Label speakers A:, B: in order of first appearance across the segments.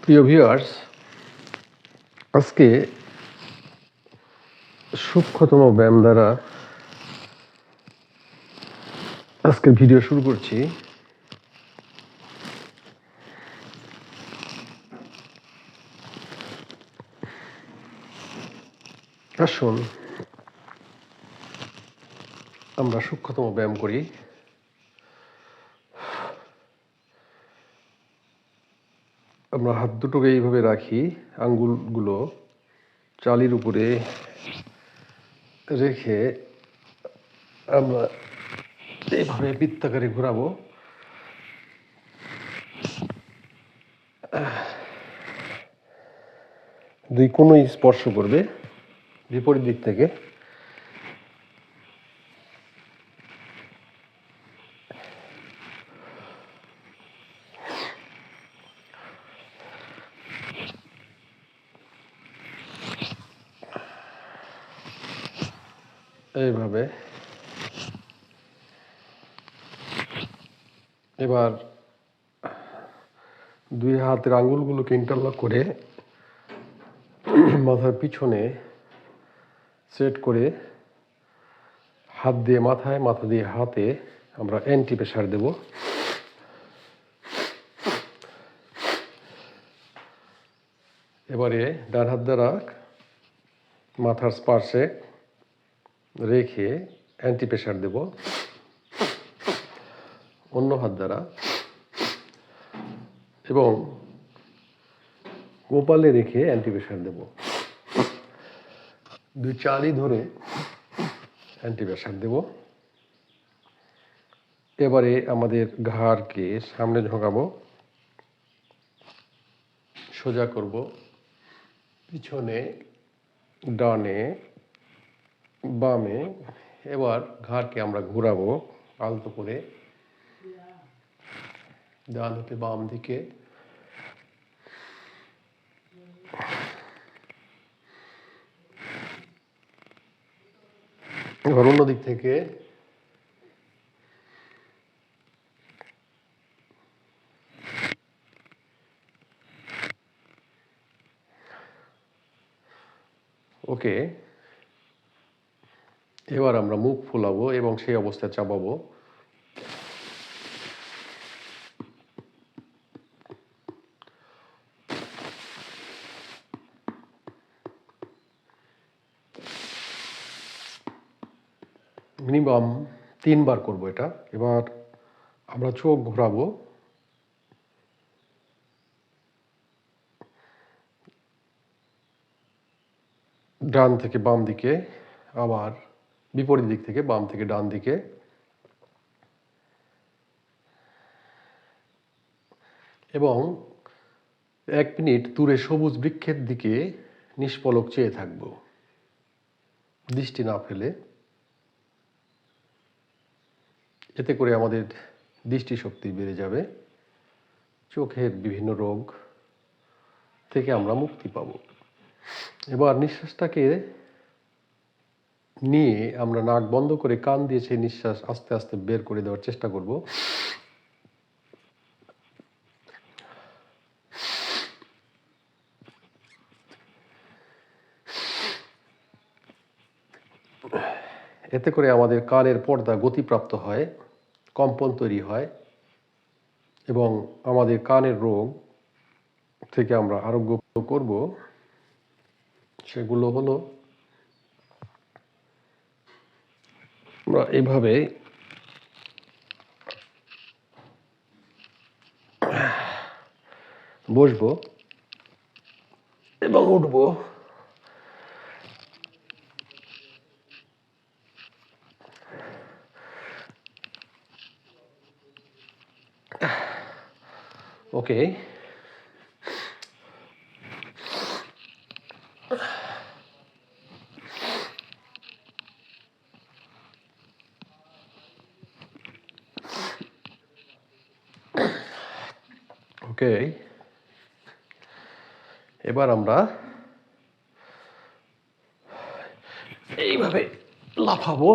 A: প্রিয় ভিউয়ার্স, আজকে সূক্ষ্মতম ব্যায়াম দ্বারা আজকের ভিডিও শুরু করছি। আসুন আমরা সূক্ষ্মতম ব্যায়াম করি। আমরা হাত দুটোকে এইভাবে রাখি, আঙ্গুলগুলো চালির উপরে রেখে আমরা এইভাবে বৃত্তাকারে ঘোরাবো। দুই কোণই স্পর্শ করবে বিপরীত দিক থেকে। এইভাবে এবার দুই হাতের আঙ্গুলগুলোকে ইন্টারলক করে মাথার পিছনে সেট করে হাত দিয়ে মাথায়, মাথা দিয়ে হাতে আমরা অ্যান্টি প্রেসার দেব। এবারে ডান হাত দ্বারা মাথার স্পার্শে রেখে অ্যান্টি প্রেসার দেব, অন্য হাত দ্বারা, এবং কপালে রেখে অ্যান্টি প্রেসার দেব। দুই চালি ধরে অ্যান্টি প্রেসার দেব। এবারে আমাদের ঘাড়কে সামনে ঝোঁকাবো, সোজা করব, পিছনে, ডানে, বামে। এবার ঘাড়কে আমরা ঘোরাবো আলতো করে, ডান হতে বাম দিকে। এবার অন্য দিক থেকে ওকে। এবার আমরা মুখ ফোলাবো এবং সেই অবস্থায় চাপাবো। মিনিমাম 3 বার করবো এটা। এবার আমরা চোখ ঘোরাবো, ডান থেকে বাম দিকে, আবার বিপরীত দিক থেকে বাম থেকে ডান দিকে। এবং 1 মিনিট দূরে সবুজ বৃক্ষের দিকে নিষ্পলক চেয়ে থাকব, দৃষ্টি না ফেলে। এতে করে আমাদের দৃষ্টিশক্তি বেড়ে যাবে, চোখের বিভিন্ন রোগ থেকে আমরা মুক্তি পাব। এবার নিঃশ্বাসটাকে নিয়ে আমরা নাক বন্ধ করে কান দিয়ে সেই নিঃশ্বাস আস্তে আস্তে বের করে দেওয়ার চেষ্টা করব। এতে করে আমাদের কানের পর্দা গতিপ্রাপ্ত হয়, কম্পন তৈরি হয় এবং আমাদের কানের রোগ থেকে আমরা আরোগ্য করব। সেগুলো হলো, আমরা এইভাবে বসবো এবং উঠবো। ওকে। ওকে, এবার আমরা এইভাবে লাফাবো।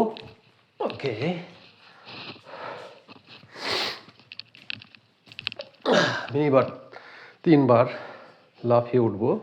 A: ওকে, মিনিমাম 3 বার। লাফিয়ে উঠব।